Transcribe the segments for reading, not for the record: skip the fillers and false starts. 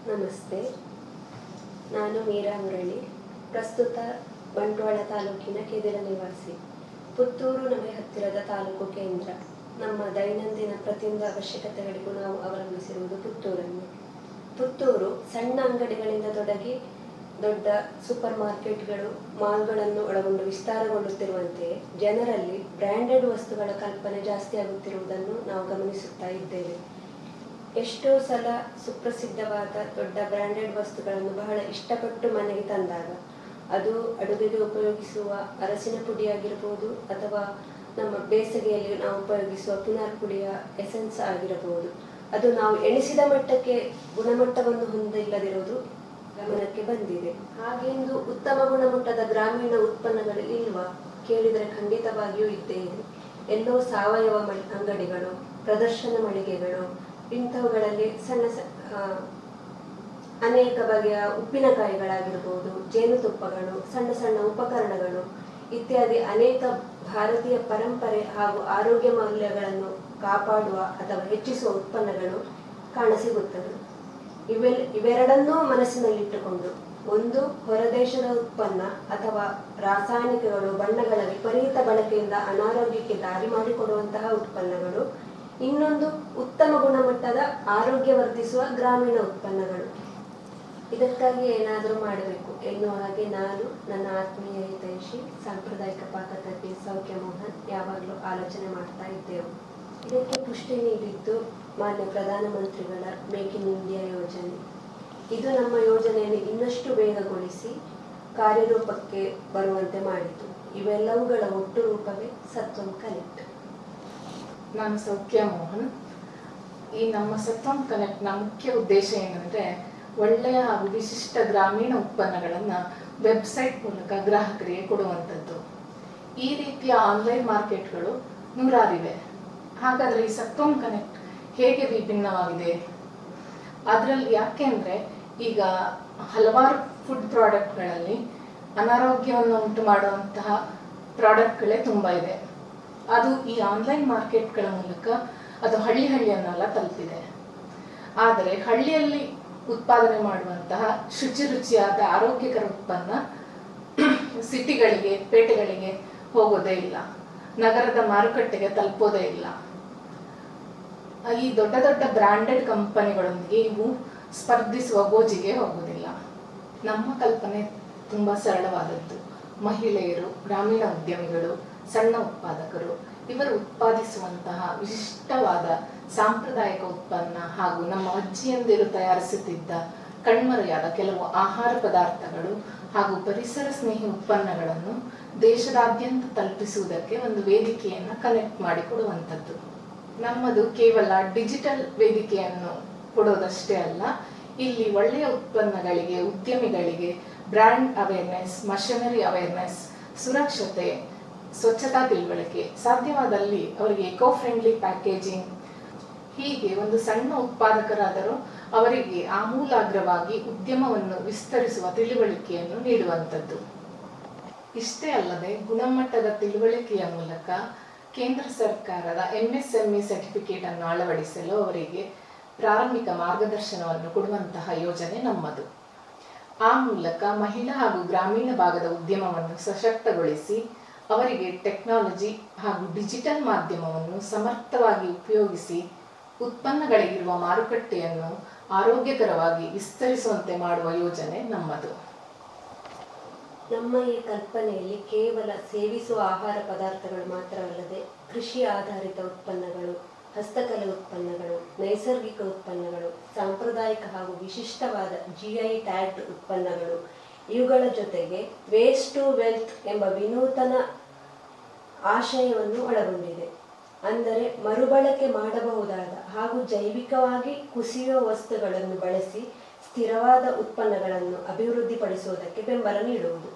ನಮಸ್ತೆ, ನಾನು ಮೀರಾ ಮುರಳಿ. ಪ್ರಸ್ತುತ ಬಂಟ್ವಾಳ ತಾಲೂಕಿನ ಕೆದಿರ ನಿವಾಸಿ. ಪುತ್ತೂರು ನಮಗೆ ಹತ್ತಿರದ ತಾಲೂಕು ಕೇಂದ್ರ. ನಮ್ಮ ದೈನಂದಿನ ಪ್ರತಿಯೊಂದು ಅವಶ್ಯಕತೆಗಳಿಗೂ ನಾವು ಅವಲಂಬಿಸಿರುವುದು ಪುತ್ತೂರನ್ನು. ಪುತ್ತೂರು ಸಣ್ಣ ಅಂಗಡಿಗಳಿಂದ ತೊಡಗಿ ದೊಡ್ಡ ಸೂಪರ್ ಮಾರ್ಕೆಟ್ಗಳು, ಮಾಲ್ಗಳನ್ನು ಒಳಗೊಂಡು ವಿಸ್ತಾರಗೊಳ್ಳುತ್ತಿರುವಂತೆಯೇ ಜನರಲ್ಲಿ ಬ್ರ್ಯಾಂಡೆಡ್ ವಸ್ತುಗಳ ಕಲ್ಪನೆ ಜಾಸ್ತಿ ಆಗುತ್ತಿರುವುದನ್ನು ನಾವು ಗಮನಿಸುತ್ತಾ ಇದ್ದೇವೆ. ಎಷ್ಟೋ ಸಲ ಸುಪ್ರಸಿದ್ಧವಾದ ದೊಡ್ಡ ಬ್ರ್ಯಾಂಡೆಡ್ ವಸ್ತುಗಳನ್ನು ಬಹಳ ಇಷ್ಟಪಟ್ಟು ಮನೆಗೆ ತಂದಾಗ ಅದು ಅಡುಗೆಗೆ ಉಪಯೋಗಿಸುವ ಅರಸಿನ ಪುಡಿಯಾಗಿರಬಹುದು, ಅಥವಾ ನಮ್ಮ ಬೇಸಿಗೆಯಲ್ಲಿ ನಾವು ಉಪಯೋಗಿಸುವ ಪುನರ್ ಪುಡಿಯ ಎಸೆನ್ಸ್ ಆಗಿರಬಹುದು, ಅದು ನಾವು ಎಣಿಸಿದ ಮಟ್ಟಕ್ಕೆ ಗುಣಮಟ್ಟವನ್ನು ಹೊಂದಿಲ್ಲದಿರುವುದು ಗಮನಕ್ಕೆ ಬಂದಿದೆ. ಹಾಗೆಂದು ಉತ್ತಮ ಗುಣಮಟ್ಟದ ಗ್ರಾಮೀಣ ಉತ್ಪನ್ನಗಳು ಇಲ್ವಾ ಕೇಳಿದರೆ ಖಂಡಿತವಾಗಿಯೂ ಇದ್ದೇ ಇದೆ. ಎಲ್ಲೋ ಸಾವಯವ ಅಂಗಡಿಗಳು, ಪ್ರದರ್ಶನ ಮಳಿಗೆಗಳು, ಇಂಥವುಗಳಲ್ಲಿ ಅನೇಕ ಬಗೆಯ ಉಪ್ಪಿನಕಾಯಿಗಳಾಗಿರ್ಬೋದು, ಜೇನುತುಪ್ಪಗಳು, ಸಣ್ಣ ಸಣ್ಣ ಉಪಕರಣಗಳು ಇತ್ಯಾದಿ ಅನೇಕ ಭಾರತೀಯ ಪರಂಪರೆ ಹಾಗೂ ಆರೋಗ್ಯ ಮೌಲ್ಯಗಳನ್ನು ಕಾಪಾಡುವ ಅಥವಾ ಹೆಚ್ಚಿಸುವ ಉತ್ಪನ್ನಗಳು ಕಾಣಸಿಗುತ್ತವೆ. ಇವೆರಡನ್ನೂ ಮನಸ್ಸಿನಲ್ಲಿಟ್ಟುಕೊಂಡು ಒಂದು ಹೊರದೇಶದ ಉತ್ಪನ್ನ ಅಥವಾ ರಾಸಾಯನಿಕಗಳು, ಬಣ್ಣಗಳ ವಿಪರೀತ ಬಳಕೆಯಿಂದ ಅನಾರೋಗ್ಯಕ್ಕೆ ದಾರಿ ಮಾಡಿಕೊಡುವಂತಹ ಉತ್ಪನ್ನಗಳು, ಇನ್ನೊಂದು ಉತ್ತಮ ಗುಣಮಟ್ಟದ ಆರೋಗ್ಯ ವರ್ಧಿಸುವ ಗ್ರಾಮೀಣ ಉತ್ಪನ್ನಗಳು. ಇದಕ್ಕಾಗಿ ಏನಾದರೂ ಮಾಡಬೇಕು ಎನ್ನುವ ಹಾಗೆ ನಾನು, ನನ್ನ ಆತ್ಮೀಯ ಹಿತೈಷಿ ಸಾಂಪ್ರದಾಯಿಕ ಪಾಕತಜ್ಞೆ ಸೌಖ್ಯ ಮೋಹನ್ ಯಾವಾಗಲೂ ಆಲೋಚನೆ ಮಾಡ್ತಾ ಇದ್ದೆವು. ಇದಕ್ಕೆ ಪುಷ್ಟಿ ನೀಡಿದ್ದು ಮಾನ್ಯ ಪ್ರಧಾನಮಂತ್ರಿಗಳ ಮೇಕ್ ಇನ್ ಇಂಡಿಯಾ ಯೋಜನೆ. ಇದು ನಮ್ಮ ಯೋಜನೆಯನ್ನು ಇನ್ನಷ್ಟು ವೇಗಗೊಳಿಸಿ ಕಾರ್ಯರೂಪಕ್ಕೆ ಬರುವಂತೆ ಮಾಡಿತು. ಇವೆಲ್ಲವುಗಳ ಒಟ್ಟು ರೂಪವೇ ಸತ್ವಂ ಕನೆಕ್ಟ್. ನಾನು ಸೌಖ್ಯ ಮೋಹನ್. ಈ ನಮ್ಮ ಸತ್ವಂ ಕನೆಕ್ಟ್ನ ಮುಖ್ಯ ಉದ್ದೇಶ ಏನಂದರೆ, ಒಳ್ಳೆಯ ಹಾಗೂ ವಿಶಿಷ್ಟ ಗ್ರಾಮೀಣ ಉತ್ಪನ್ನಗಳನ್ನು ವೆಬ್ಸೈಟ್ ಮೂಲಕ ಗ್ರಾಹಕರಿಗೆ ಕೊಡುವಂಥದ್ದು. ಈ ರೀತಿಯ ಆನ್ಲೈನ್ ಮಾರ್ಕೆಟ್ಗಳು ನೂರಾರಿವೆ. ಹಾಗಾದರೆ ಈ ಸತ್ವಂ ಕನೆಕ್ಟ್ ಹೇಗೆ ವಿಭಿನ್ನವಾಗಿದೆ? ಅದರಲ್ಲಿ ಯಾಕೆಂದರೆ ಈಗ ಹಲವಾರು ಫುಡ್ ಪ್ರಾಡಕ್ಟ್ಗಳಲ್ಲಿ ಅನಾರೋಗ್ಯವನ್ನು ಉಂಟು ಮಾಡುವಂತಹ ಪ್ರಾಡಕ್ಟ್ಗಳೇ ತುಂಬ ಇದೆ. ಅದು ಈ ಆನ್ಲೈನ್ ಮಾರ್ಕೆಟ್ಗಳ ಮೂಲಕ ಅದು ಹಳ್ಳಿಯನ್ನೆಲ್ಲ ತಲುಪಿದೆ. ಆದರೆ ಹಳ್ಳಿಯಲ್ಲಿ ಉತ್ಪಾದನೆ ಮಾಡುವಂತಹ ಶುಚಿಯಾದ ಆರೋಗ್ಯಕರ ಉತ್ಪನ್ನ ಸಿಟಿಗಳಿಗೆ, ಪೇಟೆಗಳಿಗೆ ಹೋಗೋದೇ ಇಲ್ಲ, ನಗರದ ಮಾರುಕಟ್ಟೆಗೆ ತಲುಪೋದೇ ಇಲ್ಲ. ಈ ದೊಡ್ಡ ದೊಡ್ಡ ಬ್ರ್ಯಾಂಡೆಡ್ ಕಂಪನಿಗಳೊಂದಿಗೆ ಇವು ಸ್ಪರ್ಧಿಸುವ ಗೋಜಿಗೆ ಹೋಗುವುದಿಲ್ಲ. ನಮ್ಮ ಕಲ್ಪನೆ ತುಂಬ ಸರಳವಾದದ್ದು. ಮಹಿಳೆಯರು, ಗ್ರಾಮೀಣ ಉದ್ಯಮಿಗಳು, ಸಣ್ಣ ಉತ್ಪಾದಕರು ಇವರು ಉತ್ಪಾದಿಸುವಂತಹ ವಿಶಿಷ್ಟವಾದ ಸಾಂಪ್ರದಾಯಿಕ ಉತ್ಪನ್ನ ಹಾಗೂ ನಮ್ಮ ಅಜ್ಜಿಯಂದಿರು ತಯಾರಿಸುತ್ತಿದ್ದ ಕಣ್ಮರೆಯಾದ ಕೆಲವು ಆಹಾರ ಪದಾರ್ಥಗಳು ಹಾಗೂ ಪರಿಸರ ಸ್ನೇಹಿ ಉತ್ಪನ್ನಗಳನ್ನು ದೇಶದಾದ್ಯಂತ ತಲುಪಿಸುವುದಕ್ಕೆ ಒಂದು ವೇದಿಕೆಯನ್ನು ಕನೆಕ್ಟ್ ಮಾಡಿಕೊಡುವಂಥದ್ದು. ನಮ್ಮದು ಕೇವಲ ಡಿಜಿಟಲ್ ವೇದಿಕೆಯನ್ನು ಕೊಡೋದಷ್ಟೇ ಅಲ್ಲ, ಇಲ್ಲಿ ಒಳ್ಳೆಯ ಉತ್ಪನ್ನಗಳಿಗೆ, ಉದ್ಯಮಿಗಳಿಗೆ ಬ್ರ್ಯಾಂಡ್ ಅವೇರ್ನೆಸ್, ಮಷನರಿ ಅವೇರ್ನೆಸ್, ಸುರಕ್ಷತೆ, ಸ್ವಚ್ಛತಾ ತಿಳುವಳಿಕೆ, ಸಾಧ್ಯವಾದಲ್ಲಿ ಅವರಿಗೆ ಎಕೋ ಫ್ರೆಂಡ್ಲಿ ಪ್ಯಾಕೇಜಿಂಗ್, ಹೀಗೆ ಒಂದು ಸಣ್ಣ ಉತ್ಪಾದಕರಾದರೂ ಅವರಿಗೆ ಆಮೂಲಾಗ್ರವಾಗಿ ಉದ್ಯಮವನ್ನು ವಿಸ್ತರಿಸುವ ತಿಳುವಳಿಕೆಯನ್ನು ನೀಡುವಂಥದ್ದು. ಇಷ್ಟೇ ಅಲ್ಲದೆ ಗುಣಮಟ್ಟದ ತಿಳುವಳಿಕೆಯ ಮೂಲಕ ಕೇಂದ್ರ ಸರ್ಕಾರದ MSME ಸರ್ಟಿಫಿಕೇಟ್ ಅನ್ನು ಅಳವಡಿಸಲು ಅವರಿಗೆ ಪ್ರಾರಂಭಿಕ ಮಾರ್ಗದರ್ಶನವನ್ನು ಕೊಡುವಂತಹ ಯೋಜನೆ ನಮ್ಮದು. ಆ ಮೂಲಕ ಮಹಿಳಾ ಹಾಗೂ ಗ್ರಾಮೀಣ ಭಾಗದ ಉದ್ಯಮವನ್ನು ಸಶಕ್ತಗೊಳಿಸಿ ಅವರಿಗೆ ಟೆಕ್ನಾಲಜಿ ಹಾಗೂ ಡಿಜಿಟಲ್ ಮಾಧ್ಯಮವನ್ನು ಸಮರ್ಥವಾಗಿ ಉಪಯೋಗಿಸಿ ಉತ್ಪನ್ನಗಳಿಗಿರುವ ಮಾರುಕಟ್ಟೆಯನ್ನು ಆರೋಗ್ಯಕರವಾಗಿ ವಿಸ್ತರಿಸುವಂತೆ ಮಾಡುವ ಯೋಜನೆ ನಮ್ಮದು. ನಮ್ಮ ಈ ಕಲ್ಪನೆಯಲ್ಲಿ ಕೇವಲ ಸೇವಿಸುವ ಆಹಾರ ಪದಾರ್ಥಗಳು ಮಾತ್ರವಲ್ಲದೆ ಕೃಷಿ ಆಧಾರಿತ ಉತ್ಪನ್ನಗಳು, ಹಸ್ತಕಲೆ ಉತ್ಪನ್ನಗಳು, ನೈಸರ್ಗಿಕ ಉತ್ಪನ್ನಗಳು, ಸಾಂಪ್ರದಾಯಿಕ ಹಾಗೂ ವಿಶಿಷ್ಟವಾದ GI ಟ್ಯಾಗ್ಡ್ ಉತ್ಪನ್ನಗಳು, ಇವುಗಳ ಜೊತೆಗೆ ವೇಸ್ಟ್ ಟು ವೆಲ್ತ್ ಎಂಬ ವಿನೂತನ ಆಶಯವನ್ನು ಒಳಗೊಂಡಿದೆ. ಅಂದರೆ ಮರುಬಳಕೆ ಮಾಡಬಹುದಾದ ಹಾಗೂ ಜೈವಿಕವಾಗಿ ಕುಸಿಯುವ ವಸ್ತುಗಳನ್ನು ಬಳಸಿ ಸ್ಥಿರವಾದ ಉತ್ಪನ್ನಗಳನ್ನು ಅಭಿವೃದ್ಧಿಪಡಿಸುವುದಕ್ಕೆ ಬೆಂಬಲ ನೀಡುವುದು.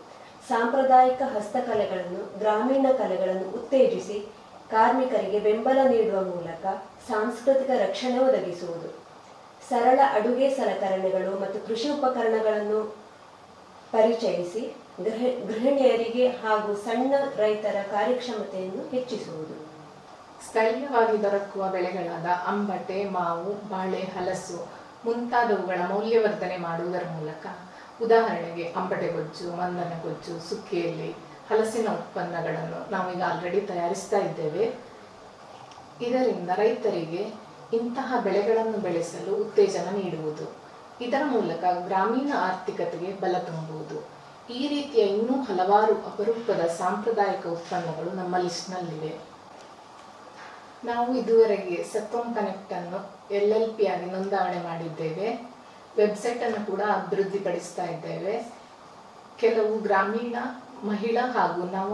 ಸಾಂಪ್ರದಾಯಿಕ ಹಸ್ತಕಲೆಗಳನ್ನು, ಗ್ರಾಮೀಣ ಕಲೆಗಳನ್ನು ಉತ್ತೇಜಿಸಿ ಕಾರ್ಮಿಕರಿಗೆ ಬೆಂಬಲ ನೀಡುವ ಮೂಲಕ ಸಾಂಸ್ಕೃತಿಕ ರಕ್ಷಣೆ ಒದಗಿಸುವುದು. ಸರಳ ಅಡುಗೆ ಸಲಕರಣೆಗಳು ಮತ್ತು ಕೃಷಿ ಉಪಕರಣಗಳನ್ನು ಪರಿಚಯಿಸಿ ಗೃಹಿಣಿಯರಿಗೆ ಹಾಗೂ ಸಣ್ಣ ರೈತರ ಕಾರ್ಯಕ್ಷಮತೆಯನ್ನು ಹೆಚ್ಚಿಸುವುದು. ಸ್ಥಳೀಯವಾಗಿ ದೊರಕುವ ಬೆಳೆಗಳಾದ ಅಂಬಟೆ, ಮಾವು, ಬಾಳೆ, ಹಲಸು ಮುಂತಾದವುಗಳ ಮೌಲ್ಯವರ್ಧನೆ ಮಾಡುವುದರ ಮೂಲಕ, ಉದಾಹರಣೆಗೆ ಅಂಬಟೆಗೊಜ್ಜು, ಮಂದನಗೊಜ್ಜು, ಸುಕ್ಕಿಯಲ್ಲಿ ಹಲಸಿನ ಉತ್ಪನ್ನಗಳನ್ನು ನಾವೀಗ ಆಲ್ರೆಡಿ ತಯಾರಿಸ್ತಾ ಇದ್ದೇವೆ. ಇದರಿಂದ ರೈತರಿಗೆ ಇಂತಹ ಬೆಳೆಗಳನ್ನು ಬೆಳೆಸಲು ಉತ್ತೇಜನ ನೀಡುವುದು, ಇದರ ಮೂಲಕ ಗ್ರಾಮೀಣ ಆರ್ಥಿಕತೆಗೆ ಬಲ ತುಂಬುವುದು. ಈ ರೀತಿಯ ಇನ್ನೂ ಹಲವಾರು ಅಪರೂಪದ ಸಾಂಪ್ರದಾಯಿಕ ಉತ್ಪನ್ನಗಳು ನಮ್ಮ ಲಿಸ್ಟ್ನಲ್ಲಿವೆ. ನಾವು ಇದುವರೆಗೆ ಸತ್ವಂ ಕನೆಕ್ಟ್ ಅನ್ನು LLP ಆಗಿ ನೋಂದಾವಣೆ ಮಾಡಿದ್ದೇವೆ. ವೆಬ್ಸೈಟ್ ಅನ್ನು ಕೂಡ ಅಭಿವೃದ್ಧಿಪಡಿಸ್ತಾ ಇದ್ದೇವೆ. ಕೆಲವು ಗ್ರಾಮೀಣ ಮಹಿಳಾ ಹಾಗೂ ನವ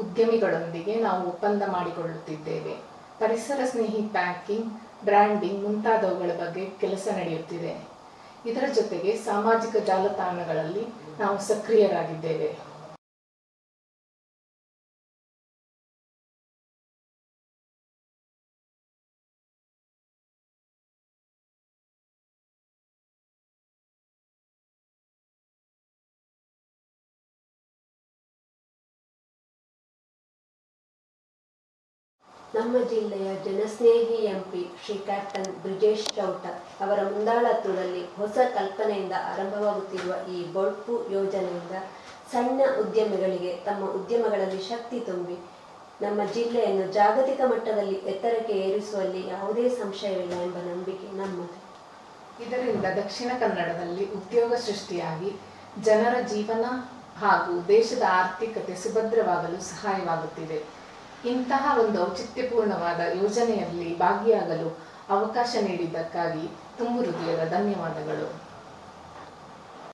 ಉದ್ಯಮಿಗಳೊಂದಿಗೆ ನಾವು ಒಪ್ಪಂದ ಮಾಡಿಕೊಳ್ಳುತ್ತಿದ್ದೇವೆ. ಪರಿಸರ ಸ್ನೇಹಿ ಪ್ಯಾಕಿಂಗ್, ಬ್ರ್ಯಾಂಡಿಂಗ್ ಮುಂತಾದವುಗಳ ಬಗ್ಗೆ ಕೆಲಸ ನಡೆಯುತ್ತಿದೆ. ಇದರ ಜೊತೆಗೆ ಸಾಮಾಜಿಕ ಜಾಲತಾಣಗಳಲ್ಲಿ ನಾವು ಸಕ್ರಿಯರಾಗಿದ್ದೇವೆ. ನಮ್ಮ ಜಿಲ್ಲೆಯ ಜನಸ್ನೇಹಿ MP ಶ್ರೀ ಕ್ಯಾಪ್ಟನ್ ಬ್ರಿಜೇಶ್ ಚೌಟ ಅವರ ಮುಂದಾಳತ್ವದಲ್ಲಿ ಹೊಸ ಕಲ್ಪನೆಯಿಂದ ಆರಂಭವಾಗುತ್ತಿರುವ ಈ ಬೊಳ್ಪು ಯೋಜನೆಯಿಂದ ಸಣ್ಣ ಉದ್ಯಮಿಗಳಿಗೆ ತಮ್ಮ ಉದ್ಯಮಗಳಲ್ಲಿ ಶಕ್ತಿ ತುಂಬಿ ನಮ್ಮ ಜಿಲ್ಲೆಯನ್ನು ಜಾಗತಿಕ ಮಟ್ಟದಲ್ಲಿ ಎತ್ತರಕ್ಕೆ ಏರಿಸುವಲ್ಲಿ ಯಾವುದೇ ಸಂಶಯವಿಲ್ಲ ಎಂಬ ನಂಬಿಕೆ ನಮ್ಮದು. ಇದರಿಂದ ದಕ್ಷಿಣ ಕನ್ನಡದಲ್ಲಿ ಉದ್ಯೋಗ ಸೃಷ್ಟಿಯಾಗಿ ಜನರ ಜೀವನ ಹಾಗೂ ದೇಶದ ಆರ್ಥಿಕತೆ ಸುಭದ್ರವಾಗಲು ಸಹಾಯವಾಗುತ್ತಿದೆ. ಇಂತಹ ಒಂದು ಔಚಿತ್ಯಪೂರ್ಣವಾದ ಯೋಜನೆಯಲ್ಲಿ ಭಾಗಿಯಾಗಲು ಅವಕಾಶ ನೀಡಿದ್ದಕ್ಕಾಗಿ ತುಂಬು ಹೃದಯದ ಧನ್ಯವಾದಗಳು.